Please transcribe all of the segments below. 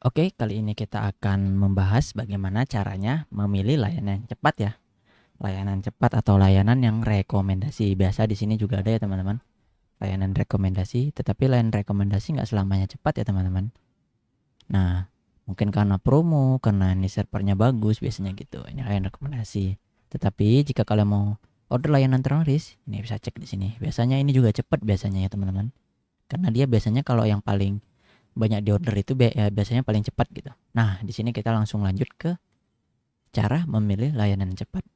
Oke, kali ini kita akan membahas bagaimana caranya memilih layanan yang cepat ya. Layanan cepat atau layanan yang rekomendasi. Biasa di sini juga ada ya teman-teman. Layanan rekomendasi, tetapi layanan rekomendasi nggak selamanya cepat ya teman-teman. Nah, mungkin karena promo, karena ini servernya bagus biasanya gitu. Ini layanan rekomendasi. Tetapi jika kalian mau order layanan terlaris, ini bisa cek di sini. Biasanya ini juga cepat biasanya ya teman-teman. Karena dia biasanya kalau yang paling banyak diorder itu biasanya paling cepat gitu. Nah, di sini kita langsung lanjut ke cara memilih layanan cepat,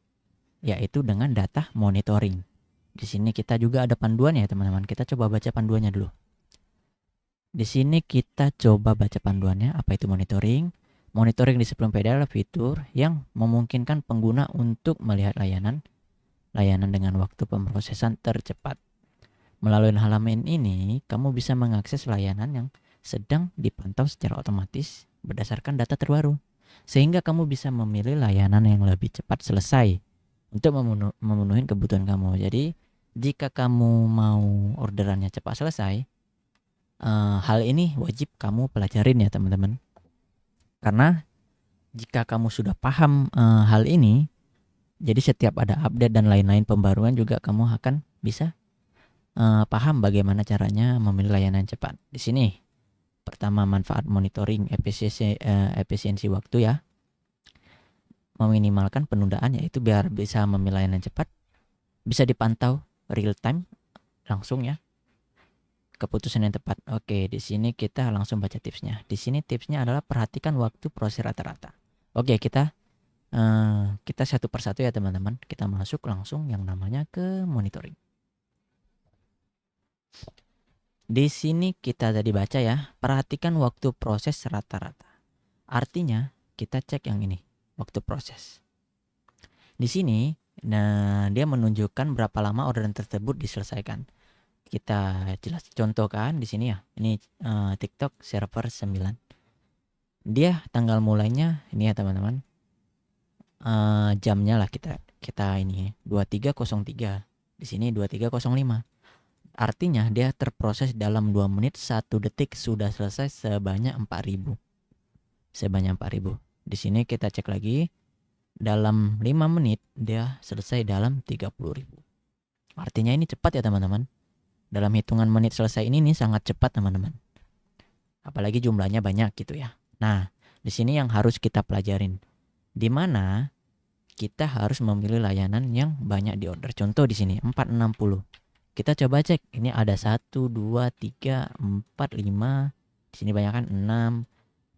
yaitu dengan data monitoring. Di sini kita juga ada panduan ya teman-teman. Kita coba baca panduannya dulu. Di sini kita coba baca panduannya. Apa itu monitoring? Monitoring di sebelum PD adalah fitur yang memungkinkan pengguna untuk melihat layanan dengan waktu pemrosesan tercepat. Melalui halaman ini, kamu bisa mengakses layanan yang sedang dipantau secara otomatis berdasarkan data terbaru, sehingga kamu bisa memilih layanan yang lebih cepat selesai untuk memenuhi kebutuhan kamu. Jadi, jika kamu mau orderannya cepat selesai, hal ini wajib kamu pelajarin ya teman-teman. Karena jika kamu sudah paham hal ini, jadi setiap ada update dan lain-lain pembaruan juga kamu akan bisa paham bagaimana caranya memilih layanan cepat. Di sini pertama, manfaat monitoring efisiensi waktu ya. Meminimalkan penundaan, yaitu biar bisa memilih layanan cepat, bisa dipantau real time langsung ya. Keputusan yang tepat. Oke, di sini kita langsung baca tipsnya. Di sini tipsnya adalah perhatikan waktu proses rata-rata. Oke, kita satu persatu ya teman-teman. Kita masuk langsung yang namanya ke monitoring. Di sini kita tadi baca ya, perhatikan waktu proses rata-rata. Artinya kita cek yang ini, waktu proses. Di sini, nah dia menunjukkan berapa lama orderan tersebut diselesaikan. Kita jelas contohkan di sini ya. Ini TikTok server 9. Dia tanggal mulainya ini ya teman-teman. Jamnya lah kita ini 23.03. Di sini 23.05. Artinya dia terproses dalam 2 menit 1 detik sudah selesai sebanyak 4.000. Sebanyak 4.000. Di sini kita cek lagi, dalam 5 menit dia selesai dalam 30.000. Artinya ini cepat ya teman-teman. Dalam hitungan menit selesai ini nih sangat cepat teman-teman. Apalagi jumlahnya banyak gitu ya. Nah, di sini yang harus kita pelajarin, di mana kita harus memilih layanan yang banyak diorder. Contoh di sini 460. Kita coba cek, ini ada 1, 2, 3, 4, 5. Di sini banyak kan 6,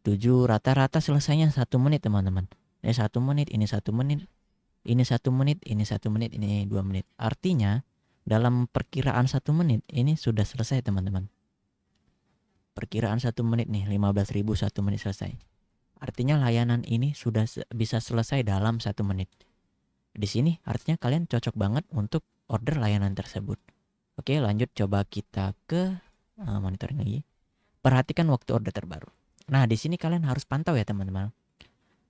7, rata-rata selesainya 1 menit teman-teman. Ini 1 menit, ini 1 menit, ini 1 menit, ini 1 menit, ini 2 menit. Artinya dalam perkiraan 1 menit ini sudah selesai teman-teman. Perkiraan 1 menit nih, 15.000 1 menit selesai. Artinya layanan ini sudah bisa selesai dalam 1 menit. Di sini artinya kalian cocok banget untuk order layanan tersebut. Oke, lanjut coba kita ke monitoring lagi. Perhatikan waktu order terbaru. Nah, di sini kalian harus pantau ya teman-teman.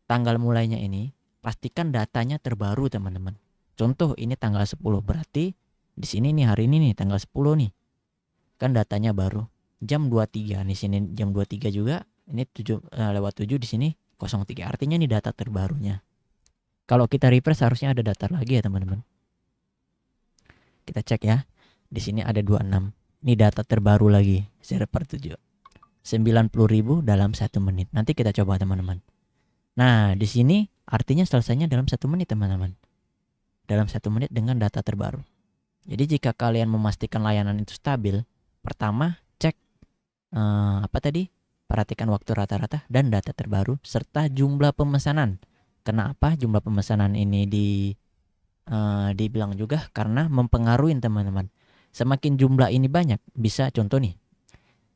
Tanggal mulainya ini, pastikan datanya terbaru teman-teman. Contoh ini tanggal 10, berarti di sini nih hari ini nih tanggal 10 nih. Kan datanya baru. Jam 23 di sini jam 23 juga. Ini 7 lewat 7 di sini 03. Artinya ini data terbarunya. Kalau kita refresh harusnya ada data lagi ya teman-teman. Kita cek ya. Di sini ada 26. Ini data terbaru lagi, server 7. 90.000 dalam 1 menit. Nanti kita coba teman-teman. Nah, di sini artinya selesainya dalam 1 menit teman-teman. Dalam 1 menit dengan data terbaru. Jadi jika kalian memastikan layanan itu stabil, pertama cek apa tadi? Perhatikan waktu rata-rata dan data terbaru serta jumlah pemesanan. Kenapa jumlah pemesanan ini dibilang juga? Karena mempengaruhi teman-teman. Semakin jumlah ini banyak, bisa contoh nih,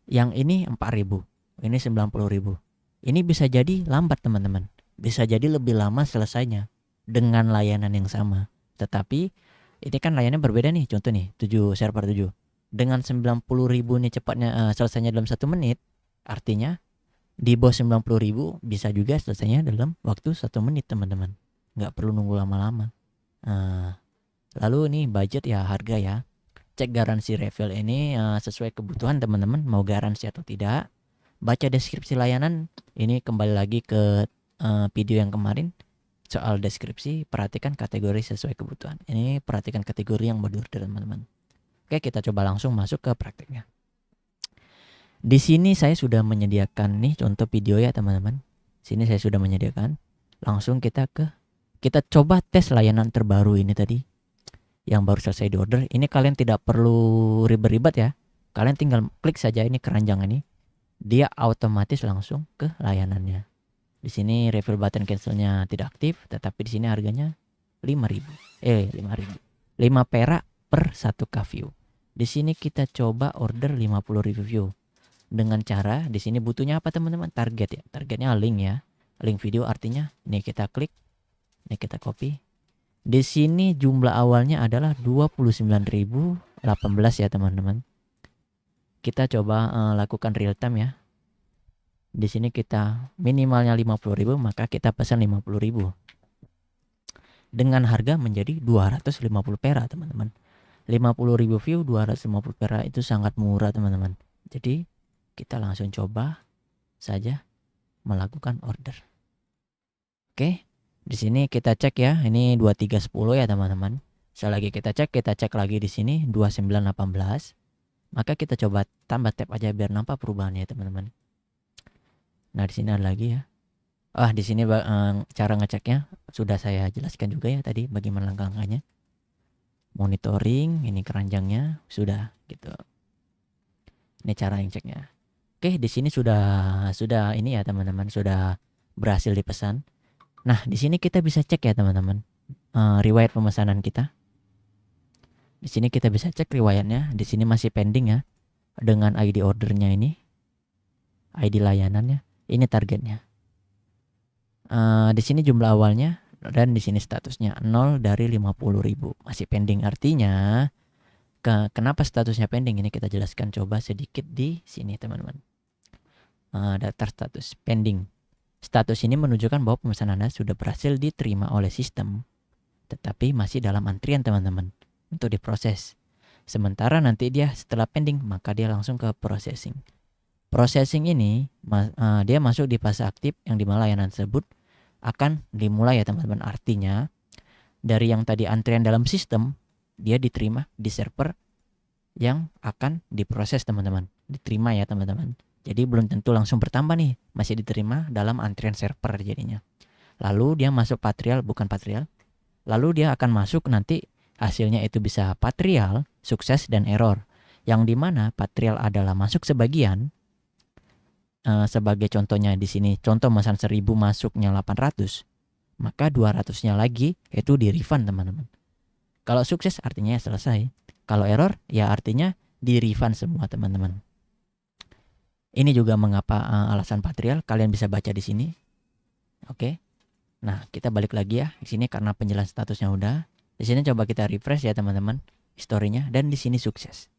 yang ini 4.000, ini 90.000. Ini bisa jadi lambat teman-teman. Bisa jadi lebih lama selesainya dengan layanan yang sama. Tetapi ini kan layannya berbeda nih. Contoh nih, 7 server 7. Dengan 90.000 nih cepatnya selesainya dalam 1 menit. Artinya di bawah 90.000 bisa juga selesainya dalam waktu 1 menit teman-teman. Nggak perlu nunggu lama-lama. Lalu ini budget ya, harga ya. Cek garansi refill ini sesuai kebutuhan teman-teman, mau garansi atau tidak. Baca deskripsi layanan, ini kembali lagi ke video yang kemarin soal deskripsi. Perhatikan kategori sesuai kebutuhan. Ini perhatikan kategori yang mau diorder teman-teman. Oke, kita coba langsung masuk ke prakteknya. Di sini saya sudah menyediakan nih contoh video ya teman-teman. Sini saya sudah menyediakan. Langsung kita coba tes layanan terbaru ini tadi yang baru selesai di order. Ini kalian tidak perlu ribet-ribet ya. Kalian tinggal klik saja ini keranjang ini. Dia otomatis langsung ke layanannya. Di sini refill button cancelnya tidak aktif, tetapi di sini harganya 5.000. 5.000. 5 perak per 1 view. Di sini kita coba order 50.000 view. Dengan cara di sini butuhnya apa teman-teman? Target ya. Targetnya link ya. Link video artinya ini kita klik, ini kita copy. Di sini jumlah awalnya adalah 29.018 ya teman-teman. Kita coba lakukan real time ya. Di sini kita minimalnya 50.000, maka kita pesan 50.000. Dengan harga menjadi 250 perak teman-teman. 50.000 view 250 perak itu sangat murah teman-teman. Jadi kita langsung coba saja melakukan order. Oke, di sini kita cek ya, ini 2310 ya teman-teman. Selagi kita cek lagi di sini 2918. Maka kita coba tambah tab aja biar nampak perubahannya ya teman-teman. Nah, di sini ada lagi ya. Di sini cara ngeceknya sudah saya jelaskan juga ya tadi bagaimana langkah-langkahnya. Monitoring, ini keranjangnya sudah gitu. Ini cara yang ceknya. Oke, di sini sudah ini ya teman-teman, sudah berhasil dipesan. Nah, di sini kita bisa cek ya teman-teman, riwayat pemesanan kita. Di sini kita bisa cek riwayatnya. Di sini masih pending ya, dengan ID ordernya ini, ID layanannya, ini targetnya. Di sini jumlah awalnya dan di sini statusnya 0 dari 50.000 masih pending. Artinya kenapa statusnya pending ini kita jelaskan coba sedikit di sini teman-teman. Daftar status pending. Status ini menunjukkan bahwa pemesanan Anda sudah berhasil diterima oleh sistem, tetapi masih dalam antrian teman-teman untuk diproses. Sementara nanti dia setelah pending maka dia langsung ke processing. Processing ini dia masuk di fase aktif yang dimana layanan tersebut akan dimulai ya teman-teman. Artinya dari yang tadi antrian dalam sistem, dia diterima di server yang akan diproses teman-teman. Diterima ya teman-teman. Jadi belum tentu langsung bertambah nih, masih diterima dalam antrian server jadinya. Lalu dia masuk Patrial, bukan Patrial. Lalu dia akan masuk nanti hasilnya itu bisa Patrial, sukses dan error. Yang dimana Patrial adalah masuk sebagian. Sebagai contohnya di sini, contoh mesan 1.000 masuknya 800, maka 200-nya lagi itu di refund teman-teman. Kalau sukses artinya selesai. Kalau error ya artinya di refund semua teman-teman. Ini juga mengapa alasan Patrial, kalian bisa baca di sini. Oke. Nah, kita balik lagi ya. Di sini karena penjelasan statusnya udah. Di sini coba kita refresh ya teman-teman historinya, dan di sini sukses.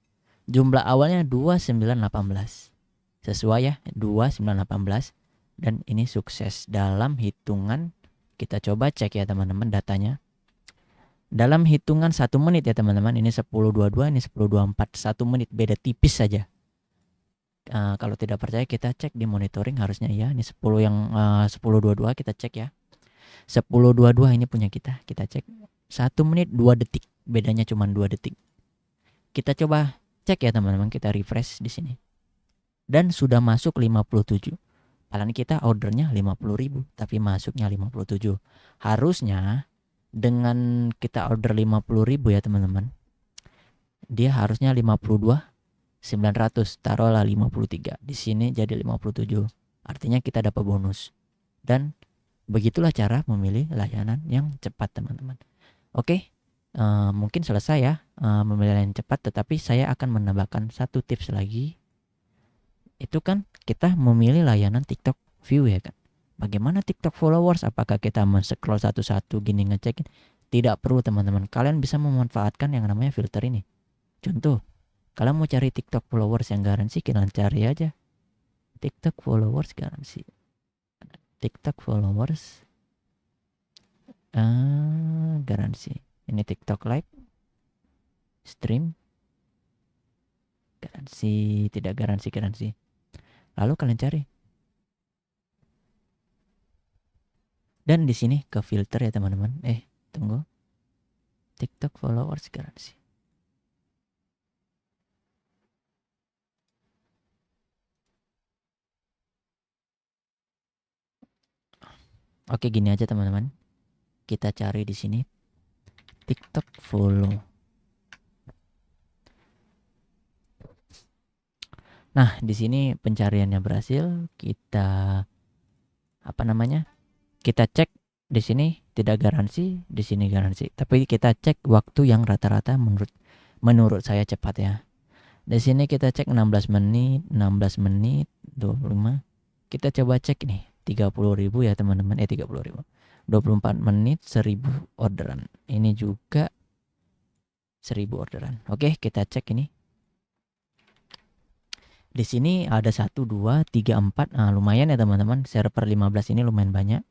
Jumlah awalnya 2918. Sesuai ya 2918, dan ini sukses dalam hitungan. Kita coba cek ya teman-teman datanya. Dalam hitungan 1 menit ya teman-teman. Ini 10.22, ini 10.24, 1 menit, beda tipis saja. Kalau tidak percaya kita cek di monitoring, harusnya ya. Ini 10 yang 10.22 kita cek ya. 10.22 ini punya kita cek. 1 menit 2 detik, bedanya cuma 2 detik. Kita coba cek ya teman-teman, kita refresh di sini. Dan sudah masuk 57. Padahal kita ordernya 50.000, tapi masuknya 57. Harusnya dengan kita order 50.000 ya teman-teman, dia harusnya 52.900, taruhlah 53. Di sini jadi 57. Artinya kita dapat bonus. Dan begitulah cara memilih layanan yang cepat teman-teman. Oke, mungkin selesai ya memilih layanan cepat, tetapi saya akan menambahkan satu tips lagi. Itu kan kita memilih layanan TikTok view ya kan. Bagaimana TikTok followers? Apakah kita men-scroll satu-satu gini ngecekin? Tidak perlu teman-teman. Kalian bisa memanfaatkan yang namanya filter ini. Contoh, kalian mau cari TikTok followers yang garansi, kalian cari aja TikTok followers garansi. TikTok followers garansi. Ini TikTok live stream garansi, tidak garansi. Lalu kalian cari. Dan di sini ke filter ya teman-teman. Tunggu. TikTok followers garansi. Oke, gini aja teman-teman. Kita cari di sini TikTok follow. Nah, di sini pencariannya berhasil. Kita Kita cek di sini tidak garansi, di sini garansi. Tapi kita cek waktu yang rata-rata menurut saya cepat ya. Di sini kita cek 16 menit, 16 menit, 25. Kita coba cek nih, 30.000 ya teman-teman. 30.000. 24 menit 1000 orderan. Ini juga 1000 orderan. Oke, kita cek ini. Di sini ada 1 2 3 4. Nah, lumayan ya teman-teman. Server 15 ini lumayan banyak.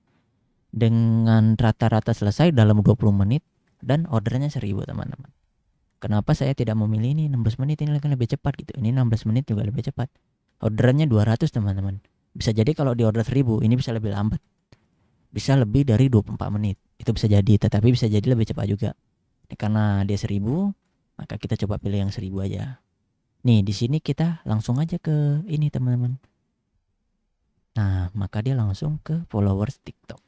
Dengan rata-rata selesai dalam 20 menit dan ordernya 1000 teman-teman. Kenapa saya tidak memilih ini 16 menit, ini kan lebih cepat gitu. Ini 16 menit juga lebih cepat. Orderannya 200 teman-teman. Bisa jadi kalau di order 1000 ini bisa lebih lambat. Bisa lebih dari 24 menit. Itu bisa jadi, tetapi bisa jadi lebih cepat juga. Karena dia 1000, maka kita coba pilih yang 1000 aja. Nih, di sini kita langsung aja ke ini teman-teman. Nah, maka dia langsung ke followers TikTok.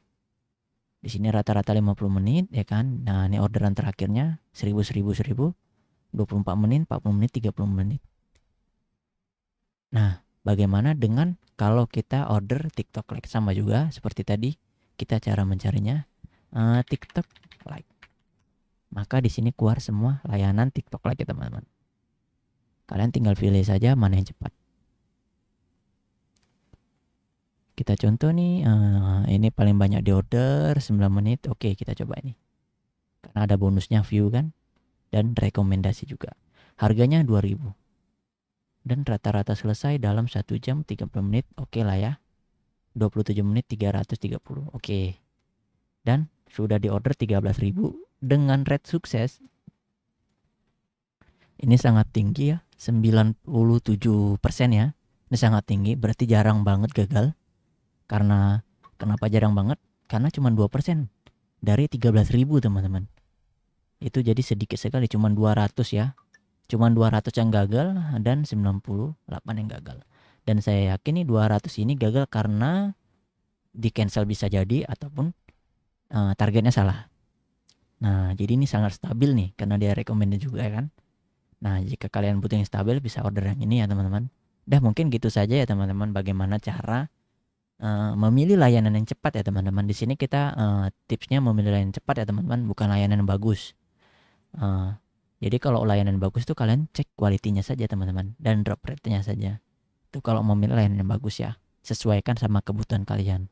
Di sini rata-rata 50 menit ya kan. Nah, ini orderan terakhirnya 1000 24 menit, 40 menit, 30 menit. Nah, bagaimana dengan kalau kita order TikTok like? Sama juga seperti tadi, kita cara mencarinya TikTok like. Maka di sini keluar semua layanan TikTok like ya teman-teman. Kalian tinggal pilih saja mana yang cepat. Kita contoh nih, ini paling banyak di order 9 menit. Oke, kita coba ini. Karena ada bonusnya view kan, dan rekomendasi juga. Harganya 2000. Dan rata-rata selesai dalam 1 jam 30 menit. Oke lah ya. 27 menit 330. Oke. Dan sudah di order 13.000 dengan rate sukses. Ini sangat tinggi ya, 97% ya. Ini sangat tinggi, berarti jarang banget gagal. Karena kenapa jarang banget? Karena cuma 2% dari 13.000 teman-teman. Itu jadi sedikit sekali, cuma 200 ya. Cuma 200 yang gagal dan 98 yang gagal. Dan saya yakin nih 200 ini gagal karena di cancel bisa jadi ataupun targetnya salah. Nah, jadi ini sangat stabil nih karena dia recommended juga kan. Nah, jika kalian butuh yang stabil bisa order yang ini ya teman-teman. Dah mungkin gitu saja ya teman-teman bagaimana cara memilih layanan yang cepat ya teman-teman. Di sini kita tipsnya memilih layanan cepat ya teman-teman, bukan layanan yang bagus. Jadi kalau layanan bagus tuh kalian cek kualitinya saja teman-teman dan drop rate-nya saja. Itu kalau memilih layanan yang bagus ya, sesuaikan sama kebutuhan kalian.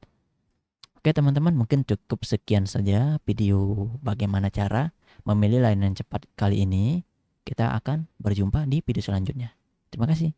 Oke teman-teman, mungkin cukup sekian saja video bagaimana cara memilih layanan cepat kali ini. Kita akan berjumpa di video selanjutnya. Terima kasih.